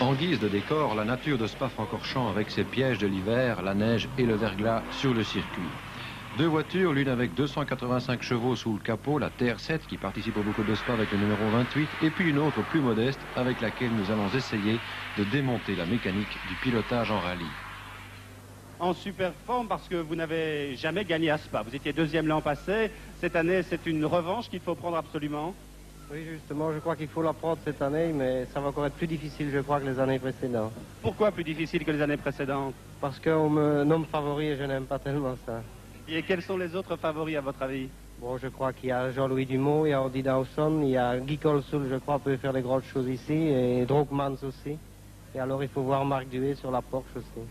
En guise de décor, la nature de Spa-Francorchamps avec ses pièges de l'hiver, la neige et le verglas sur le circuit. Deux voitures, l'une avec 285 chevaux sous le capot, la TR7 qui participe au boucle de Spa avec le numéro 28, et puis une autre plus modeste avec laquelle nous allons essayer de démonter la mécanique du pilotage en rallye. En super forme parce que vous n'avez jamais gagné à Spa. Vous étiez deuxième l'an passé. Cette année, c'est une revanche qu'il faut prendre absolument. Oui, justement, je crois qu'il faut la prendre cette année, mais ça va encore être plus difficile, je crois, que les années précédentes. Pourquoi plus difficile que les années précédentes? Parce qu'on me nomme favori et je n'aime pas tellement ça. Et quels sont les autres favoris à votre avis? Bon, je crois qu'il y a Jean-Louis Dumont, il y a Andy Dawson, il y a Guy Colsoul, je crois, peut faire des grandes choses ici, et Drogmans aussi. Et alors, il faut voir Marc Duet sur la Porsche aussi.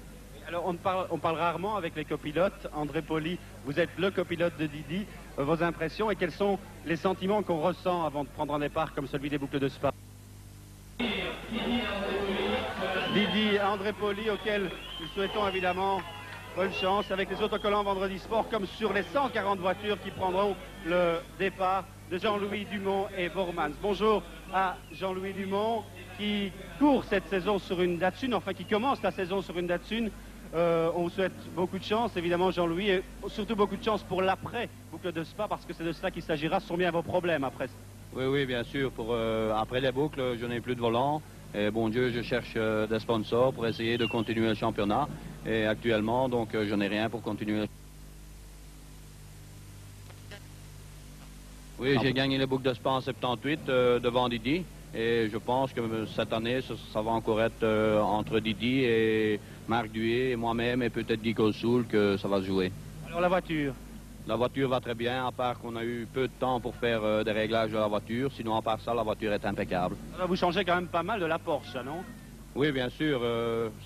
Alors, on parle rarement avec les copilotes. André Poli, vous êtes le copilote de Didi. Vos impressions et quels sont les sentiments qu'on ressent avant de prendre un départ comme celui des boucles de Spa? Didi, André Poli, auquel nous souhaitons évidemment bonne chance avec les autocollants Vendredi Sport, comme sur les 140 voitures qui prendront le départ de Jean-Louis Dumont et Vormans. Bonjour à Jean-Louis Dumont qui court cette saison sur une Datsun, enfin qui commence la saison sur une Datsun. On vous souhaite beaucoup de chance, évidemment, Jean-Louis, et surtout beaucoup de chance pour l'après-boucle de Spa, parce que c'est de cela qu'il s'agira. Ce sont bien vos problèmes après. Oui, oui, bien sûr. Après les boucles, je n'ai plus de volant. Et bon Dieu, je cherche des sponsors pour essayer de continuer le championnat. Et actuellement, donc, je n'ai rien pour continuer. Oui, j'ai gagné les boucles de Spa en 78 devant Didi. Et je pense que cette année, ça va encore être entre Didi et Marc Duet et moi-même et peut-être Guy Colsoul que ça va se jouer. Alors la voiture? La voiture va très bien, à part qu'on a eu peu de temps pour faire des réglages de la voiture. Sinon, à part ça, la voiture est impeccable. Alors, vous changez quand même pas mal de la Porsche, non? Oui, bien sûr.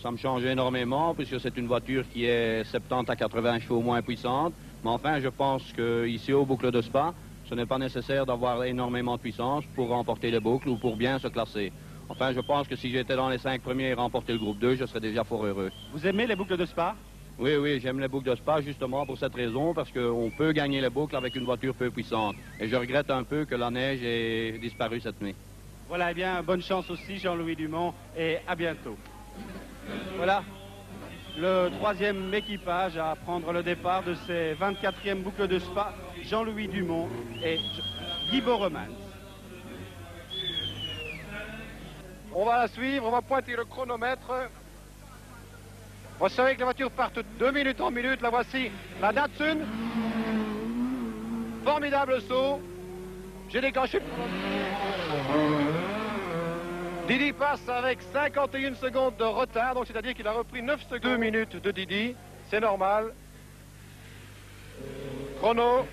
Ça me change énormément puisque c'est une voiture qui est 70 à 80 chevaux moins puissante. Mais enfin, je pense qu'ici au boucle de Spa, ce n'est pas nécessaire d'avoir énormément de puissance pour remporter les boucles ou pour bien se classer. Enfin, je pense que si j'étais dans les 5 premiers et remporter le groupe 2, je serais déjà fort heureux. Vous aimez les boucles de Spa? Oui, oui, j'aime les boucles de Spa justement pour cette raison, parce qu'on peut gagner les boucles avec une voiture peu puissante. Et je regrette un peu que la neige ait disparu cette nuit. Voilà, eh bien, bonne chance aussi, Jean-Louis Dumont, et à bientôt. Voilà, le troisième équipage à prendre le départ de ces 24e boucles de Spa, Jean-Louis Dumont et Guy Vormans. On va la suivre, on va pointer le chronomètre. Vous savez que les voitures partent 2 minutes en minute. La voici, la Datsun. Formidable saut. J'ai déclenché. Didi passe avec 51 secondes de retard, donc c'est-à-dire qu'il a repris 9 secondes. 2 minutes de Didi, c'est normal. Chrono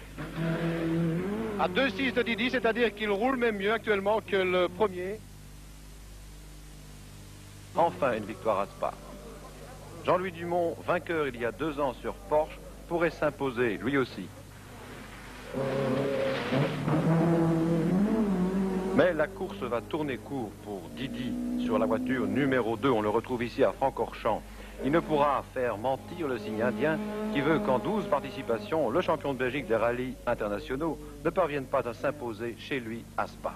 à 2,6 de Didi, c'est-à-dire qu'il roule même mieux actuellement que le premier. Enfin une victoire à Spa. Jean-Louis Dumont, vainqueur il y a 2 ans sur Porsche, pourrait s'imposer lui aussi. Mais la course va tourner court pour Didi sur la voiture numéro 2. On le retrouve ici à Francorchamps. Il ne pourra faire mentir le signe indien qui veut qu'en 12 participations, le champion de Belgique des rallyes internationaux ne parvienne pas à s'imposer chez lui à Spa.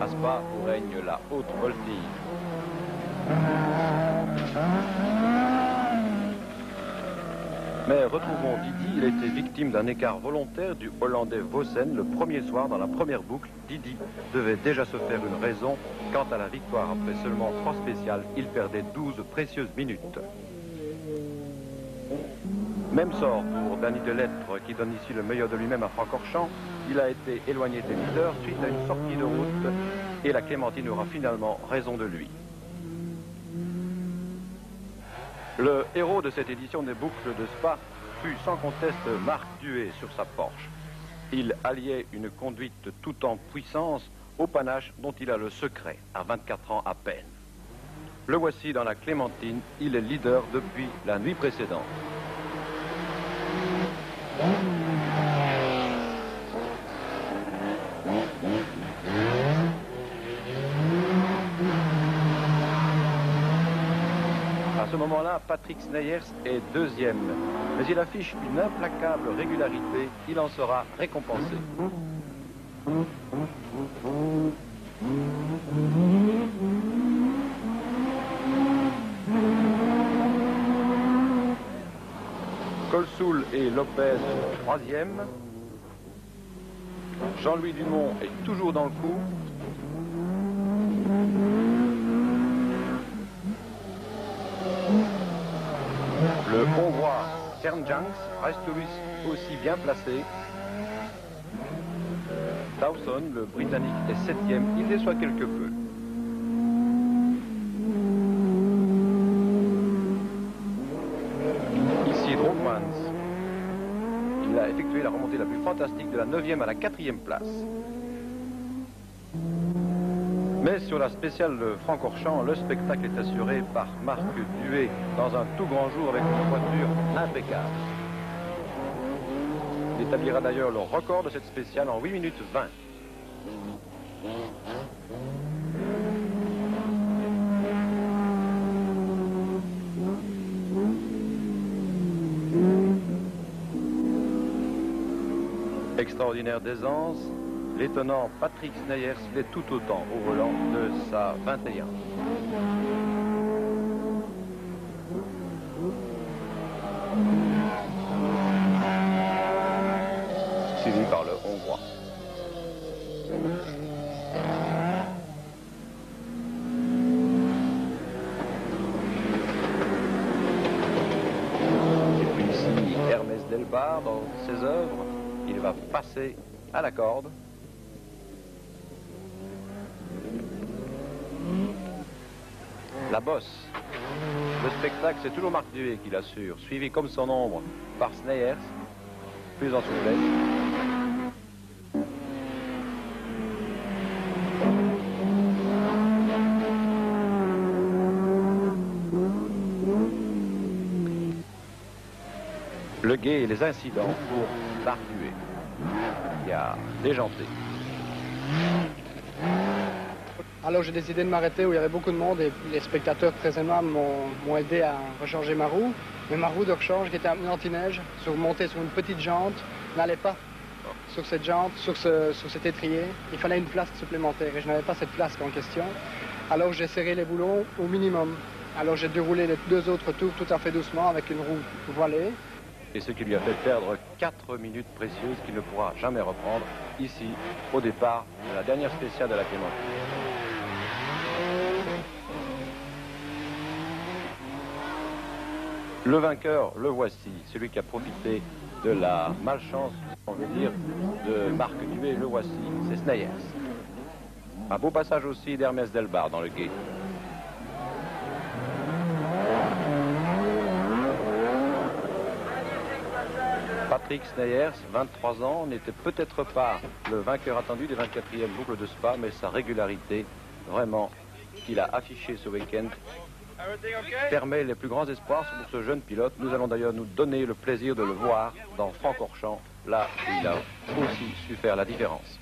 À Spa où règne la haute voltige. Mais retrouvons Didi, il était victime d'un écart volontaire du Hollandais Vossen le premier soir dans la première boucle. Didi devait déjà se faire une raison. Quant à la victoire, après seulement 3 spéciales, il perdait 12 précieuses minutes. Même sort pour Danny Delettre qui donne ici le meilleur de lui-même à Francorchamps. Il a été éloigné des leaders suite à une sortie de route et la Clémentine aura finalement raison de lui. Le héros de cette édition des boucles de Spa fut sans conteste Marc Duet sur sa Porsche. Il alliait une conduite tout en puissance au panache dont il a le secret à 24 ans à peine. Le voici dans la Clémentine, il est leader depuis la nuit précédente. À ce moment-là, Patrick Sneyers est deuxième. Mais il affiche une implacable régularité. Il en sera récompensé. Colsoul et Lopez troisième. Jean-Louis Dumont est toujours dans le coup. Le Hongrois Cernjanks reste lui aussi bien placé. Dawson, le Britannique, est septième. Il déçoit quelque peu. Ici, Drogmans. Il a effectué la remontée la plus fantastique de la 9e à la 4e place. Mais sur la spéciale Francorchamps, le spectacle est assuré par Marc Duet dans un tout grand jour avec une voiture impeccable. Il établira d'ailleurs le record de cette spéciale en 8 minutes 20. Extraordinaire d'aisance, l'étonnant Patrick Sneyers l'est tout autant au volant de sa 21. Suivi par le Hongrois. Et puis ici, Hermès Delbar dans ses œuvres. Il va passer à la corde. La bosse. Le spectacle, c'est toujours Marc Duet qui l'assure, suivi comme son ombre par Sneyers, plus en souplesse. Le guet et les incidents pour Marc Duet, qui a déjanté. Alors j'ai décidé de m'arrêter où il y avait beaucoup de monde et les spectateurs très aimables m'ont aidé à recharger ma roue. Mais ma roue de rechange qui était un anti-neige, montée sur une petite jante, n'allait pas sur cette jante, sur cet étrier. Il fallait une flasque supplémentaire et je n'avais pas cette flasque en question. Alors j'ai serré les boulons au minimum. Alors j'ai déroulé les 2 autres tours tout à fait doucement avec une roue voilée. Et ce qui lui a fait perdre 4 minutes précieuses qu'il ne pourra jamais reprendre ici, au départ de la dernière spéciale de la Clémentine. Le vainqueur, le voici, celui qui a profité de la malchance, on veut dire, de Marc Duet, le voici, c'est Sneyers. Un beau passage aussi d'Hermès Delbar dans le guet. Patrick Sneyers, 23 ans, n'était peut-être pas le vainqueur attendu des 24e boucles de Spa, mais sa régularité, vraiment, qu'il a affichée ce week-end, permet les plus grands espoirs pour ce jeune pilote. Nous allons d'ailleurs nous donner le plaisir de le voir dans Francorchamps, là où il a aussi su faire la différence.